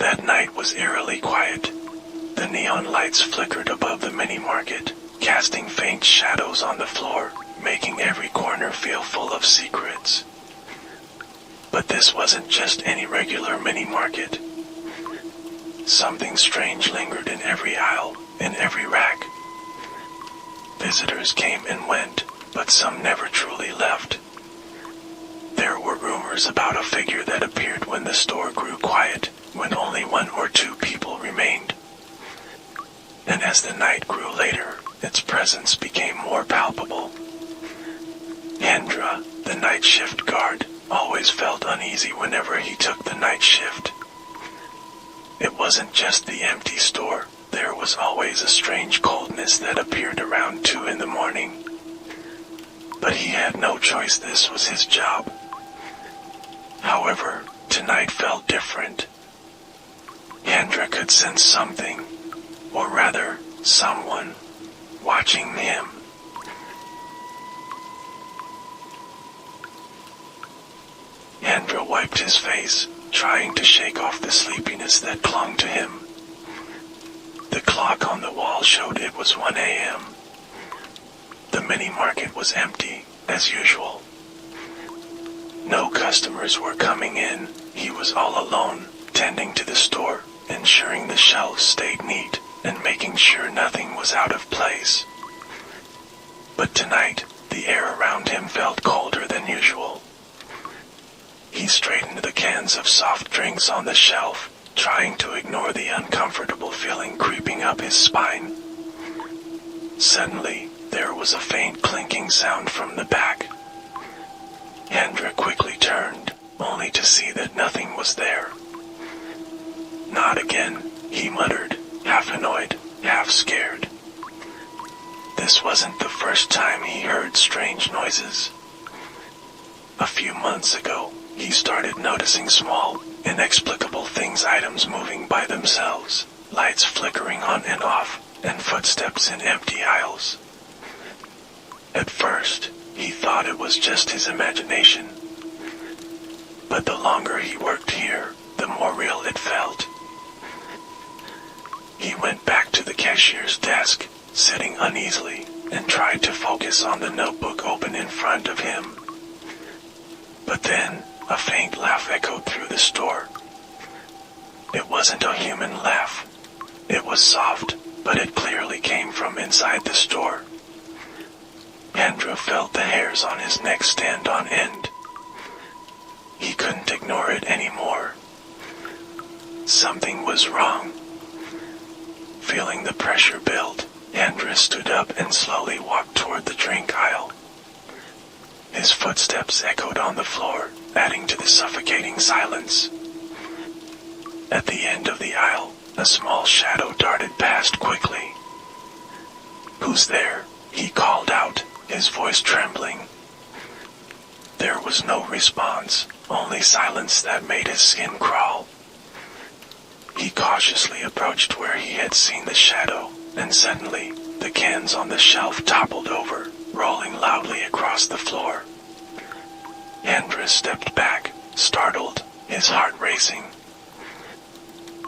That night was eerily quiet. The neon lights flickered above the mini-market, casting faint shadows on the floor, making every corner feel full of secrets. But this wasn't just any regular mini-market. Something strange lingered in every aisle, in every rack. Visitors came and went, but some never truly left. There were rumors about a figure that appeared when the store grew quiet, when only one or two people remained. And as the night grew later, its presence became more palpable. Hendra, the night shift guard, always felt uneasy whenever he took the night shift. It wasn't just the empty store, there was always a strange coldness that appeared around 2 in the morning. But he had no choice, this was his job. However, tonight felt different. Hendra could sense something, or rather, someone, watching him. Hendra wiped his face, trying to shake off the sleepiness that clung to him. The clock on the wall showed it was 1 a.m. The mini-market was empty, as usual. No customers were coming in, he was all alone, tending to the store, ensuring the shelves stayed neat, and making sure nothing was out of place. But tonight, the air around him felt colder than usual. He straightened the cans of soft drinks on the shelf, trying to ignore the uncomfortable feeling creeping up his spine. Suddenly, there was a faint clinking sound from the back. Hendra quickly turned, only to see that nothing was there. "Not again," he muttered, half annoyed, half scared. This wasn't the first time he heard strange noises. A few months ago, he started noticing small, inexplicable things, items moving by themselves, lights flickering on and off, and footsteps in empty aisles. At first, he thought it was just his imagination. But the longer he worked here, the more real it felt. He went back to the cashier's desk, sitting uneasily, and tried to focus on the notebook open in front of him. But then, a faint laugh echoed through the store. It wasn't a human laugh. It was soft, but it clearly came from inside the store. Hendra felt the hairs on his neck stand on end. He couldn't ignore it anymore. Something was wrong. Feeling the pressure build, Hendra stood up and slowly walked toward the drink aisle. His footsteps echoed on the floor, adding to the suffocating silence. At the end of the aisle, a small shadow darted past quickly. "Who's there?" he called out, his voice trembling. There was no response, only silence that made his skin crawl. He cautiously approached where he had seen the shadow, and suddenly, the cans on the shelf toppled over, rolling loudly across the floor. Hendra stepped back, startled, his heart racing.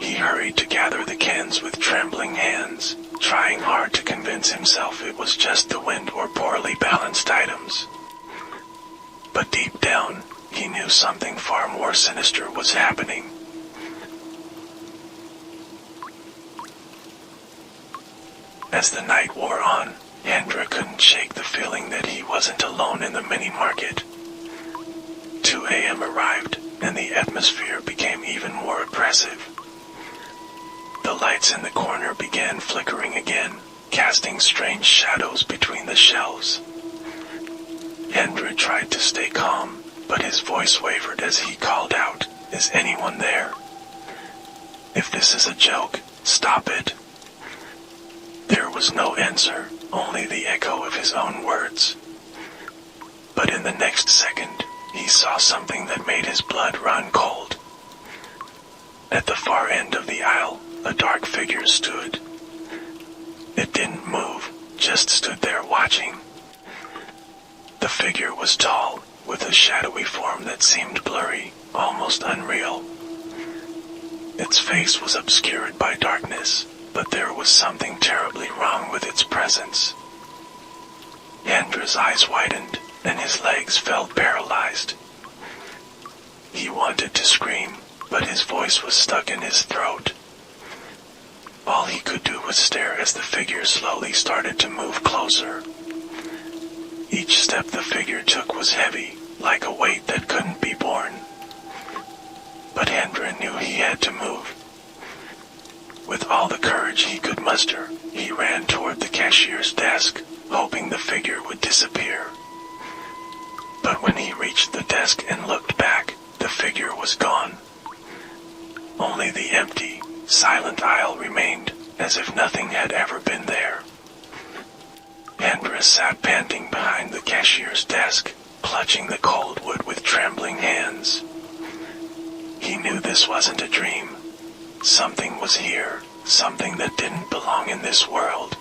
He hurried to gather the cans with trembling hands, trying hard to convince himself it was just the wind or poorly balanced items. But deep down, he knew something far more sinister was happening. As the night wore on, Hendra couldn't shake the feeling that he wasn't alone in the mini-market. 2 a.m. arrived, and the atmosphere became even more oppressive. The lights in the corner began flickering again, casting strange shadows between the shelves. Hendra tried to stay calm, but his voice wavered as he called out, "Is anyone there? If this is a joke, stop it." There was no answer, only the echo of his own words. But in the next second, he saw something that made his blood run cold. At the far end of the aisle, a dark figure stood. It didn't move, just stood there watching. The figure was tall, with a shadowy form that seemed blurry, almost unreal. Its face was obscured by darkness, but there was something terribly wrong with its presence. Andrew's eyes widened, and his legs felt paralyzed. He wanted to scream, but his voice was stuck in his throat. All he could do was stare as the figure slowly started to move closer. Each step the figure took was heavy, like a weight that couldn't be borne. But Andrew knew he had to move. With all the courage he could muster, he ran toward the cashier's desk, hoping the figure would disappear. But when he reached the desk and looked back, the figure was gone. Only the empty, silent aisle remained, as if nothing had ever been there. Andrew sat panting behind the cashier's desk, clutching the cold wood with trembling hands. He knew this wasn't a dream. Something was here, something that didn't belong in this world.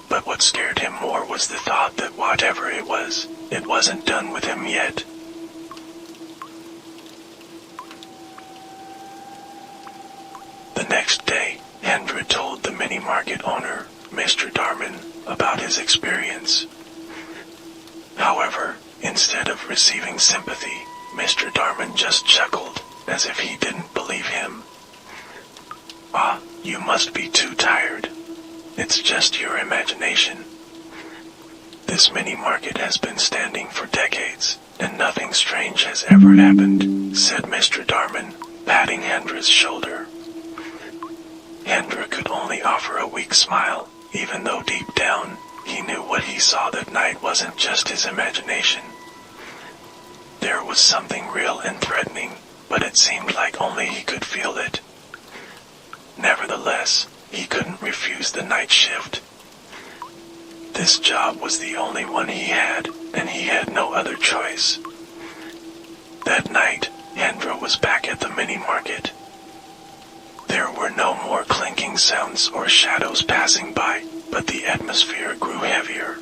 But what scared him more was the thought that whatever it wasn't done with him yet. The next day, Andrew told the mini-market owner, Mr. Darman, about his experience. However, instead of receiving sympathy, Mr. Darman just chuckled, as if he didn't believe him. "Ah, you must be too tired. It's just your imagination. This mini-market has been standing for decades, and nothing strange has ever happened," said Mr. Darman, patting Andrew's shoulder. Andrew could only offer a weak smile, even though deep down, he knew what he saw that night wasn't just his imagination. There was something real and threatening, but it seemed like only he could feel it. Nevertheless, he couldn't refuse the night shift. This job was the only one he had, and he had no other choice. That night, Andrew was back at the mini-market. There were no more clinking sounds or shadows passing by, but the atmosphere grew heavier.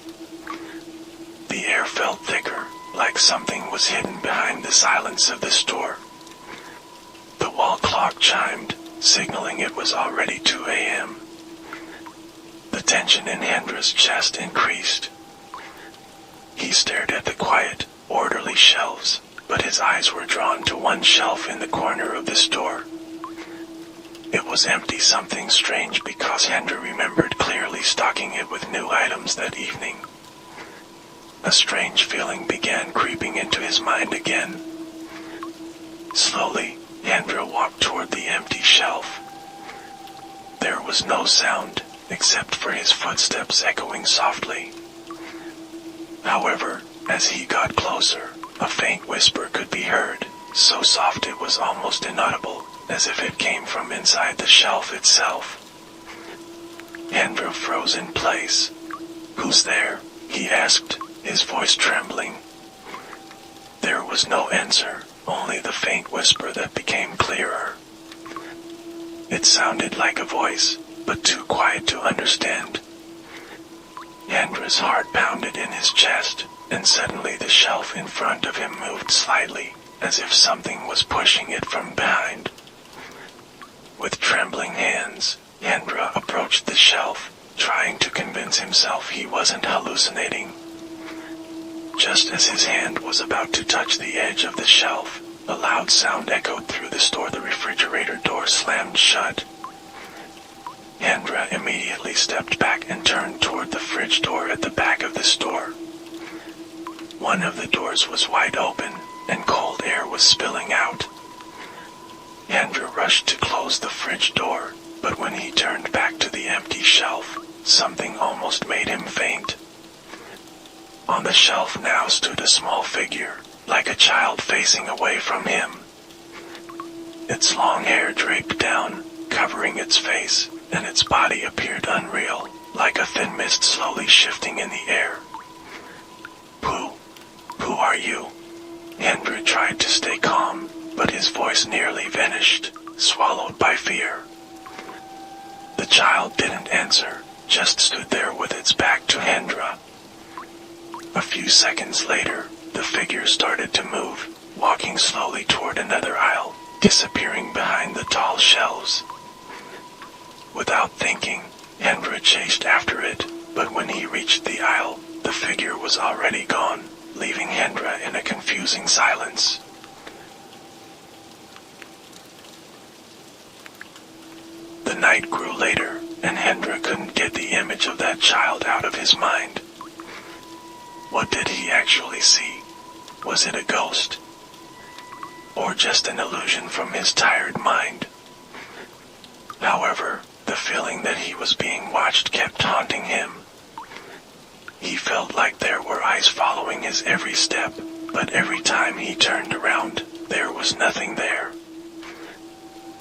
The air felt thicker, like something was hidden behind the silence of the store. The wall clock chimed, signaling it was already 2 a.m. The tension in Andrew's chest increased. He stared at the quiet, orderly shelves, but his eyes were drawn to one shelf in the corner of the store. It was empty, something strange because Andrew remembered clearly stocking it with new items that evening. A strange feeling began creeping into his mind again. Slowly, Andrew walked toward the empty shelf. There was no sound, except for his footsteps echoing softly. However, as he got closer, a faint whisper could be heard, so soft it was almost inaudible, as if it came from inside the shelf itself. Andrew froze in place. "Who's there?" he asked, his voice trembling. There was no answer, only the faint whisper that became clearer. It sounded like a voice, but too quiet to understand. Andrew's heart pounded in his chest, and suddenly the shelf in front of him moved slightly, as if something was pushing it from behind. With trembling hands, Andrew approached the shelf, trying to convince himself he wasn't hallucinating. Just as his hand was about to touch the edge of the shelf, a loud sound echoed through the store. The refrigerator door slammed shut. Andrew immediately stepped back and turned toward the fridge door at the back of the store. One of the doors was wide open, and cold air was spilling out. Andrew rushed to close the fridge door, but when he turned back to the empty shelf, something almost made him faint. On the shelf now stood a small figure, like a child facing away from him. Its long hair draped down, covering its face, and its body appeared unreal, like a thin mist slowly shifting in the air. Who are you?" Andrew tried to stay calm, but his voice nearly vanished, swallowed by fear. The child didn't answer, just stood there with its back to Andrew. A few seconds later, the figure started to move, walking slowly toward another aisle, disappearing behind the tall shelves. Without thinking, Hendra chased after it, but when he reached the aisle, the figure was already gone, leaving Hendra in a confusing silence. The night grew later, and Hendra couldn't get the image of that child out of his mind. What did he actually see? Was it a ghost? Or just an illusion from his tired mind? However, the feeling that he was being watched kept haunting him. He felt like there were eyes following his every step, but every time he turned around, there was nothing there.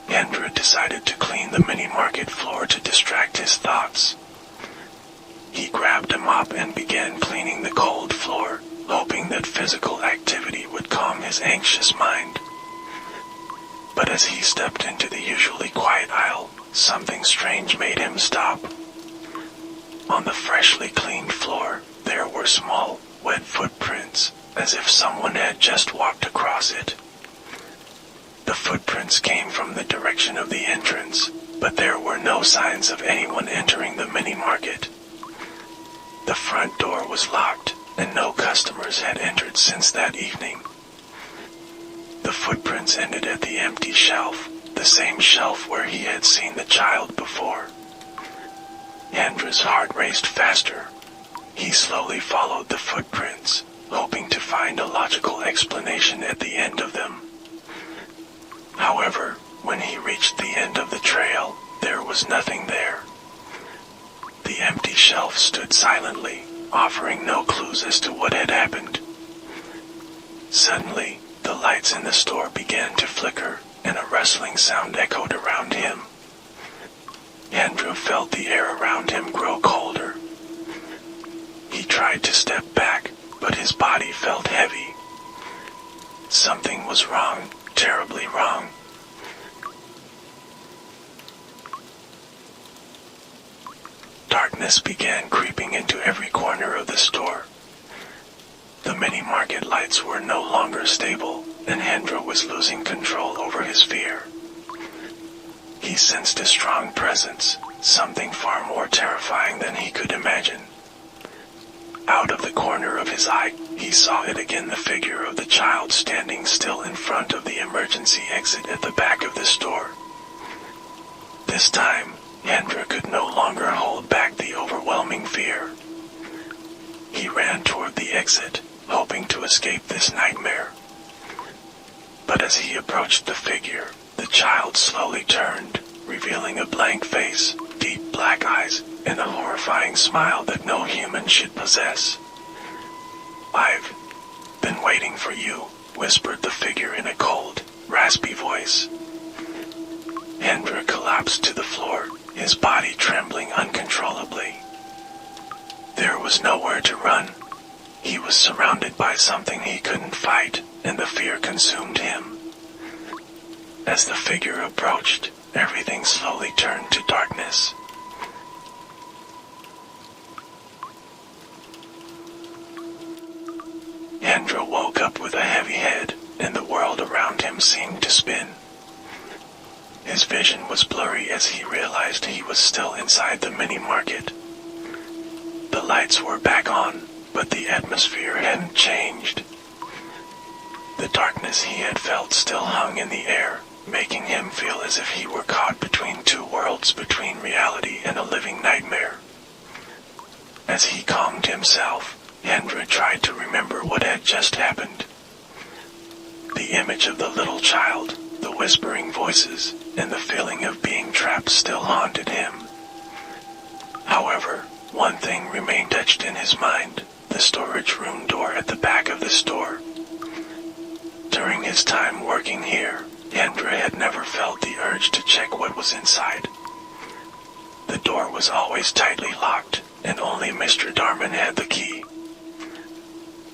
Hendra decided to clean the mini-market floor to distract his thoughts. He grabbed a mop and began cleaning the cold floor, hoping that physical activity would calm his anxious mind. But as he stepped into the usually quiet aisle, something strange made him stop. On the freshly cleaned floor, there were small, wet footprints, as if someone had just walked across it. The footprints came from the direction of the entrance, but there were no signs of anyone entering the mini-market. The front door was locked, and no customers had entered since that evening. The footprints ended at the empty shelf, the same shelf where he had seen the child before. Hendra's heart raced faster. He slowly followed the footprints, hoping to find a logical explanation at the end of them. However, when he reached the end of the trail, there was nothing there. The empty shelf stood silently, offering no clues as to what had happened. Suddenly, the lights in the store began to flicker, and a rustling sound echoed around him. Andrew felt the air around him grow colder. He tried to step back, but his body felt heavy. Something was wrong, terribly wrong. Darkness began creeping into every corner of the store. The mini-market lights were no longer stable, and Hendra was losing control over his fear. He sensed a strong presence, something far more terrifying than he could imagine. Out of the corner of his eye, he saw it again, the figure of the child standing still in front of the emergency exit at the back of the store. This time, Hendra could no longer hold back the overwhelming fear. He ran toward the exit, hoping to escape this nightmare. But as he approached the figure, the child slowly turned, revealing a blank face, deep black eyes, and a horrifying smile that no human should possess. "I've been waiting for you," whispered the figure in a cold, raspy voice. Hendra collapsed to the floor, his body trembling uncontrollably. There was nowhere to run. He was surrounded by something he couldn't fight, and the fear consumed him. As the figure approached, everything slowly turned to darkness. Hendra woke up with a heavy head, and the world around him seemed to spin. His vision was blurry as he realized he was still inside the mini-market. The lights were back on, but the atmosphere hadn't changed. The darkness he had felt still hung in the air, making him feel as if he were caught between two worlds, between reality and a living nightmare. As he calmed himself, Hendra tried to remember what had just happened. The image of the little child, the whispering voices, and the feeling of being trapped still haunted him. However, one thing remained etched in his mind, the storage room door at the back of the store. During his time working here, Hendra had never felt the urge to check what was inside. The door was always tightly locked, and only Mr. Darman had the key.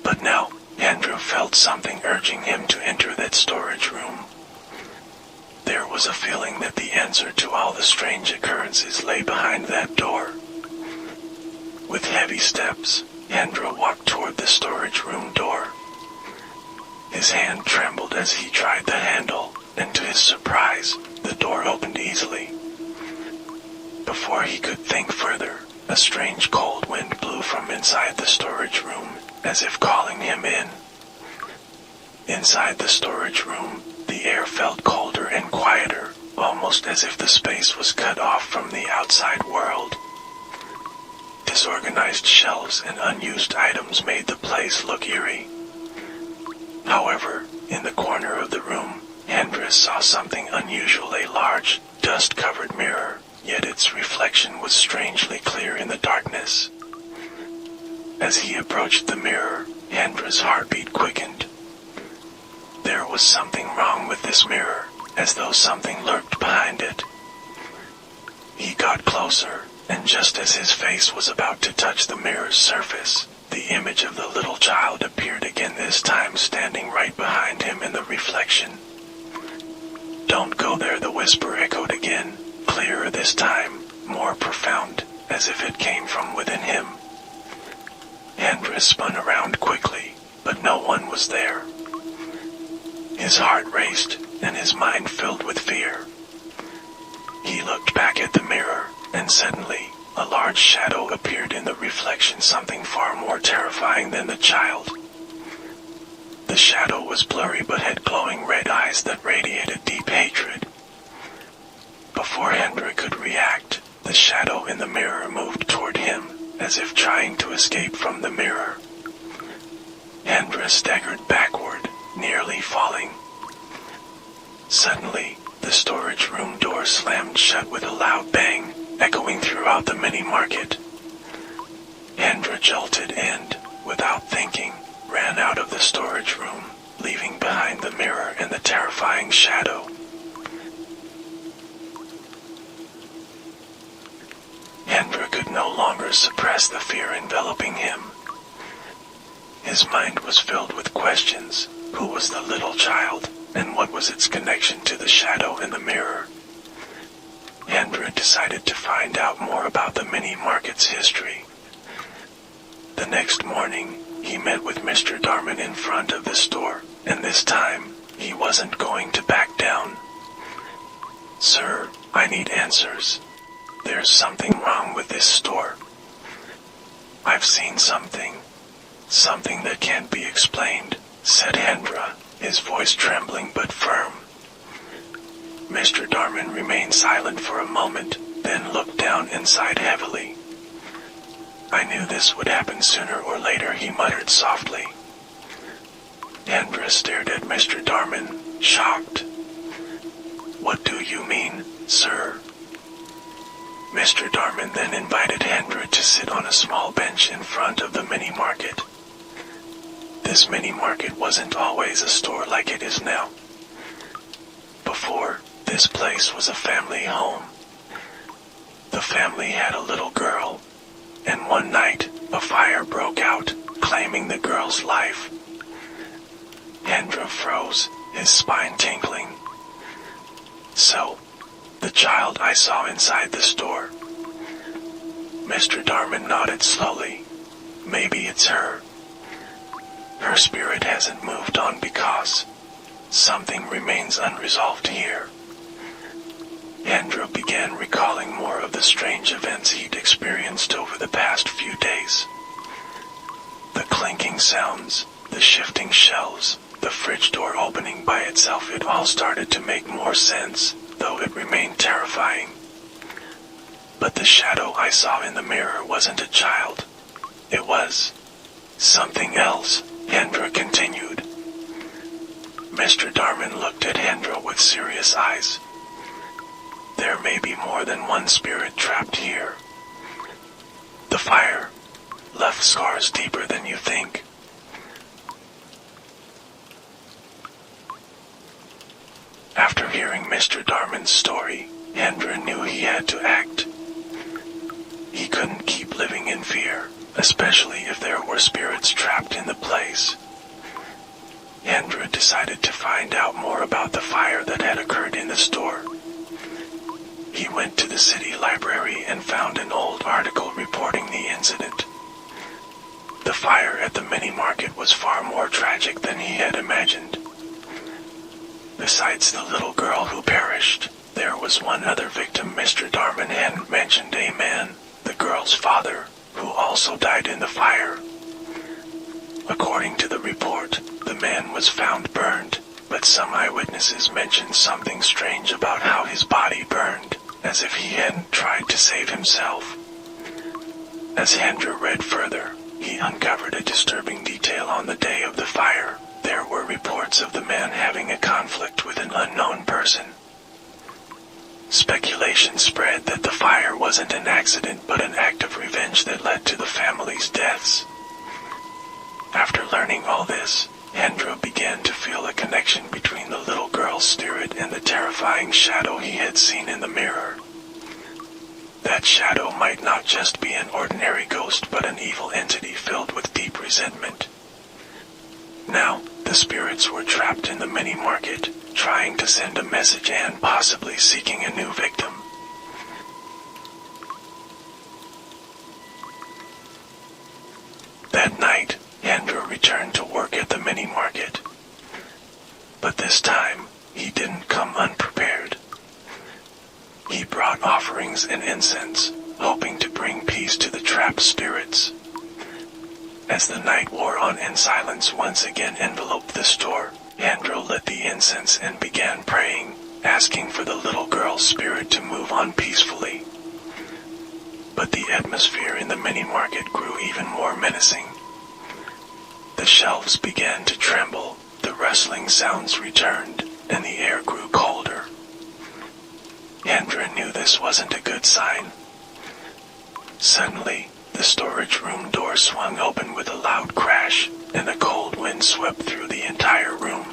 But now, Hendra felt something urging him to enter that storage room. There was a feeling that the answer to all the strange occurrences lay behind that door. With heavy steps, Hendra walked toward the storage room door. His hand trembled as he tried the handle, and to his surprise, the door opened easily. Before he could think further, a strange cold wind blew from inside the storage room, as if calling him in. Inside the storage room, the air felt colder and quieter, almost as if the space was cut off from the outside world. Disorganized shelves and unused items made the place look eerie. However, in the corner of the room, Hendra saw something unusual, a large, dust-covered mirror, yet its reflection was strangely clear in the darkness. As he approached the mirror, Hendra's heartbeat quickened. There was something wrong with this mirror, as though something lurked behind it. He got closer, and just as his face was about to touch the mirror's surface, the image of the little child appeared again, this time standing right behind him in the reflection. "Don't go there," the whisper echoed again, clearer this time, more profound, as if it came from within him. Hendra spun around quickly, but no one was there. His heart raced, and his mind filled with fear. He looked back at the mirror, and suddenly, a large shadow appeared in the reflection, something far more terrifying than the child. The shadow was blurry but had glowing red eyes that radiated deep hatred. Before Hendra could react, the shadow in the mirror moved toward him, as if trying to escape from the mirror. Hendra staggered backward, nearly falling. Suddenly, the storage room door slammed shut with a loud bang, echoing throughout the mini-market. Hendra jolted and, without thinking, ran out of the storage room, leaving behind the mirror and the terrifying shadow. Hendra could no longer suppress the fear enveloping him. His mind was filled with questions. Who was the little child, and what was its connection to the shadow in the mirror? Hendra decided to find out more about the mini-market's history. The next morning, he met with Mr. Darman in front of the store, and this time, he wasn't going to back down. "Sir, I need answers. There's something wrong with this store. I've seen something that can't be explained," said Hendra, his voice trembling but firm. Mr. Darman remained silent for a moment, then looked down and sighed heavily. "I knew this would happen sooner or later," he muttered softly. Hendra stared at Mr. Darman, shocked. "What do you mean, sir?" Mr. Darman then invited Hendra to sit on a small bench in front of the mini-market. This mini-market wasn't always a store like it is now. Before, this place was a family home. The family had a little girl, and one night, a fire broke out, claiming the girl's life. Hendra froze, his spine tingling. "So, the child I saw inside the store." Mr. Darman nodded slowly. "Maybe it's her. Her spirit hasn't moved on because something remains unresolved here." Hendra began recalling more of the strange events he'd experienced over the past few days. The clinking sounds, the shifting shelves, the fridge door opening by itself, it all started to make more sense, though it remained terrifying. But the shadow I saw in the mirror wasn't a child. It was something else, Hendra continued. Mr. Darman looked at Hendra with serious eyes. "There may be more than one spirit trapped here. The fire left scars deeper than you think." After hearing Mr. Darman's story, Hendra knew he had to act. He couldn't keep living in fear, especially if there were spirits trapped in the place. Hendra decided to find out more about the fire that had occurred in the store. He went to the city library and found an old article reporting the incident. The fire at the mini-market was far more tragic than he had imagined. Besides the little girl who perished, there was one other victim Mr. Darman hadn't mentioned, a man, the girl's father, who also died in the fire. According to the report, the man was found burned, but some eyewitnesses mentioned something strange about how his body burned, as if he hadn't tried to save himself. As Andrew read further, he uncovered a disturbing detail. On the day of the fire, there were reports of the man having a conflict with an unknown person. Speculation spread that the fire wasn't an accident but an act of revenge that led to the family's deaths. After learning all this, Andrew began to feel a connection between the little girl's spirit and the terrifying shadow he had seen in the mirror. That shadow might not just be an ordinary ghost but an evil entity filled with deep resentment. Now, the spirits were trapped in the mini market, trying to send a message and possibly seeking a new victim. That night, Andrew returned to work at the mini market. But this time, he didn't come unprepared. He brought offerings and incense, hoping to bring peace to the trapped spirits. As the night wore on and silence once again enveloped the store, Andrew lit the incense and began praying, asking for the little girl's spirit to move on peacefully. But the atmosphere in the mini market grew even more menacing. The shelves began to tremble, the rustling sounds returned, and the air grew colder. Andrew knew this wasn't a good sign. Suddenly, the storage room door swung open with a loud crash, and a cold wind swept through the entire room.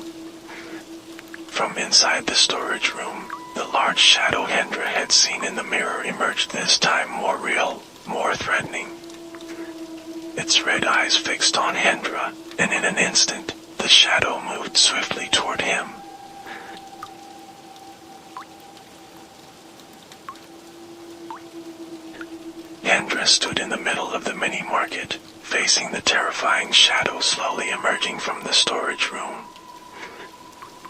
From inside the storage room, the large shadow Andrew had seen in the mirror emerged, this time more real, more threatening. Its red eyes fixed on Andrew, and in an instant, the shadow moved swiftly toward him. Andrew stood in the middle of the mini market, facing the terrifying shadow slowly emerging from the storage room.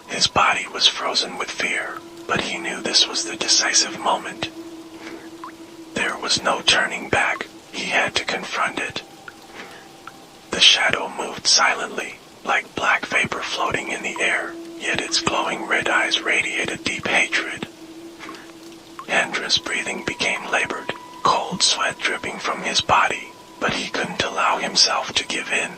His body was frozen with fear, but he knew this was the decisive moment. There was no turning back, he had to confront it. The shadow moved silently, like black vapor floating in the air, yet its glowing red eyes radiated deep hatred. Andrew's breathing became labored, cold sweat dripping from his body, but he couldn't allow himself to give in.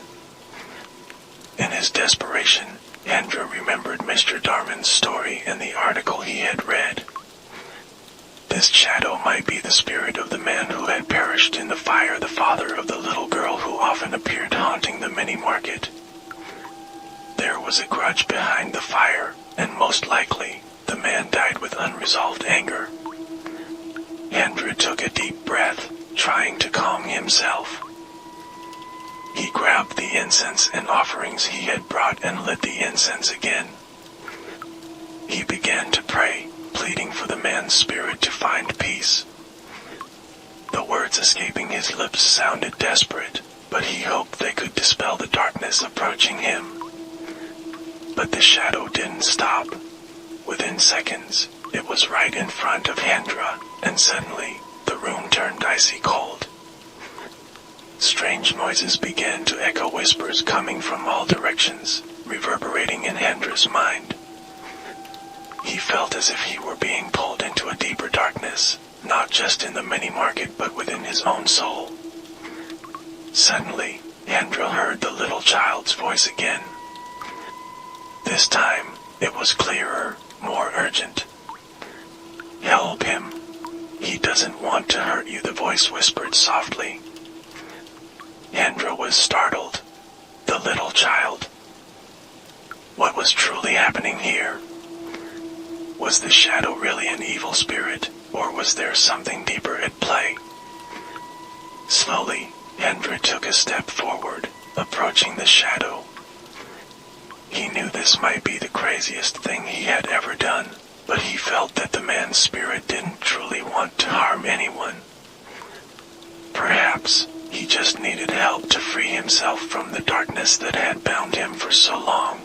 In his desperation, Andrew remembered Mr. Darman's story and the article he had read. This shadow might be the spirit of the man who had perished in the fire, the father of the little girl who often appeared haunting the mini market. There was a grudge behind the fire, and most likely, the man died with unresolved anger. Andrew took a deep breath, trying to calm himself. He grabbed the incense and offerings he had brought and lit the incense again. He began to pray, pleading for the man's spirit to find peace. The words escaping his lips sounded desperate, but he hoped they could dispel the darkness approaching him. But the shadow didn't stop. Within seconds, it was right in front of Andrew, and suddenly, the room turned icy cold. Strange noises began to echo, whispers coming from all directions, reverberating in Andrew's mind. He felt as if he were being pulled into a deeper darkness, not just in the mini market but within his own soul. Suddenly, Andrew heard the little child's voice again. This time, it was clearer, more urgent. "Help him. He doesn't want to hurt you," the voice whispered softly. Andrew was startled. The little child. What was truly happening here? Was the shadow really an evil spirit, or was there something deeper at play? Slowly, Andrew took a step forward, approaching the shadow. He knew this might be the craziest thing he had ever done, but he felt that the man's spirit didn't truly want to harm anyone. Perhaps he just needed help to free himself from the darkness that had bound him for so long.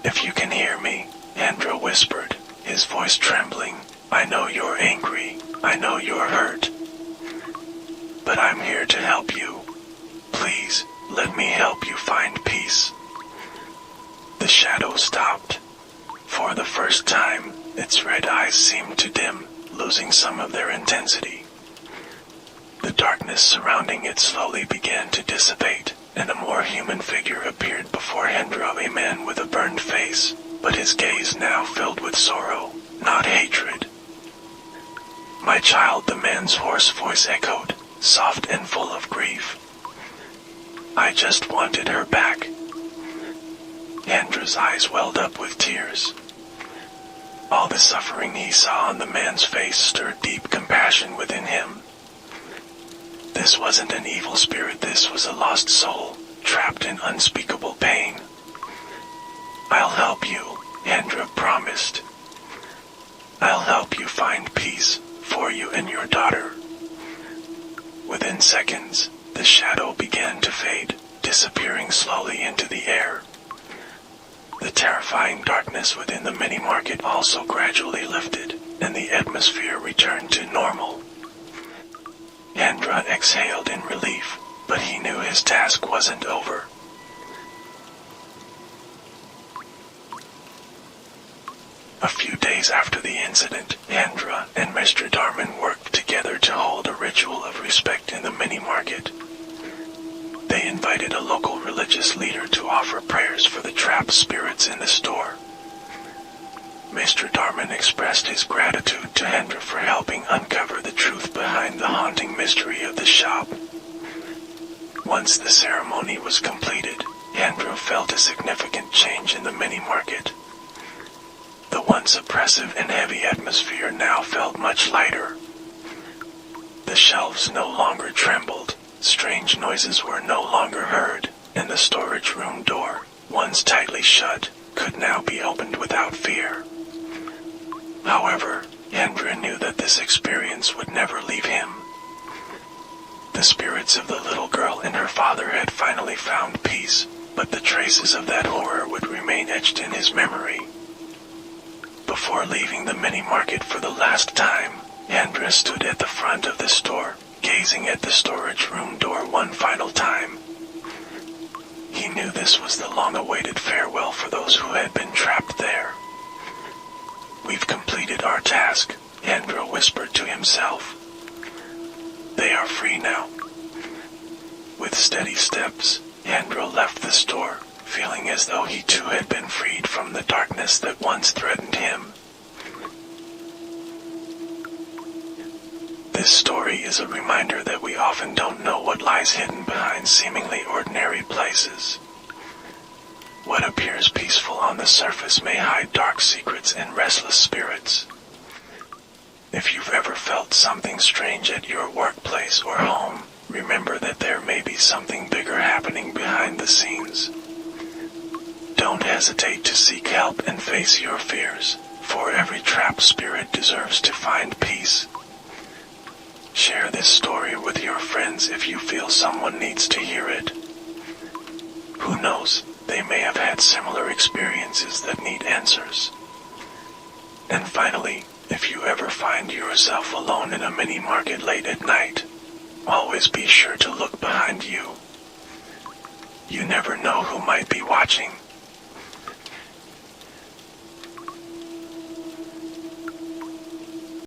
If you can hear me, Andrew whispered, his voice trembling, I know you're angry, I know you're hurt. But I'm here to help you. Please, let me help you find peace. The shadow stopped. For the first time, its red eyes seemed to dim, losing some of their intensity. The darkness surrounding it slowly began to dissipate, and a more human figure appeared before Hendra, a man with a burned face, but his gaze now filled with sorrow, not hatred. My child, the man's hoarse voice echoed, soft and full of grief. I just wanted her back. Hendra's eyes welled up with tears. All the suffering he saw on the man's face stirred deep compassion within him. This wasn't an evil spirit, this was a lost soul, trapped in unspeakable pain. I'll help you, Hendra promised. I'll help you find peace for you and your daughter. Within seconds, the shadow began to fade, disappearing slowly into the air. The terrifying darkness within the mini-market also gradually lifted, and the atmosphere returned to normal. Hendra exhaled in relief, but he knew his task wasn't over. A few days after the incident, Hendra and Mr. Darman worked together to hold a ritual of respect in the mini-market. They invited a local religious leader to offer prayers for the trapped spirits in the store. Mr. Darman expressed his gratitude to Hendra for helping uncover the truth behind the haunting mystery of the shop. Once the ceremony was completed, Hendra felt a significant change in the mini-market. The once oppressive and heavy atmosphere now felt much lighter. The shelves no longer trembled, strange noises were no longer heard, and the storage room door, once tightly shut, could now be opened without fear. However, Hendra knew that this experience would never leave him. The spirits of the little girl and her father had finally found peace, but the traces of that horror would remain etched in his memory. Before leaving the mini-market for the last time, Hendra stood at the front of the store, gazing at the storage room door one final time. He knew this was the long-awaited farewell for those who had been trapped there. We've completed our task, Hendra whispered to himself. They are free now. With steady steps, Hendra left the store, feeling as though he too had been freed from the darkness that once threatened him. This story is a reminder that we often don't know what lies hidden behind seemingly ordinary places. What appears peaceful on the surface may hide dark secrets and restless spirits. If you've ever felt something strange at your workplace or home, remember that there may be something bigger happening behind the scenes. Don't hesitate to seek help and face your fears, for every trapped spirit deserves to find peace. Share this story with your friends if you feel someone needs to hear it. Who knows, they may have had similar experiences that need answers. And finally, if you ever find yourself alone in a mini-market late at night, always be sure to look behind you. You never know who might be watching.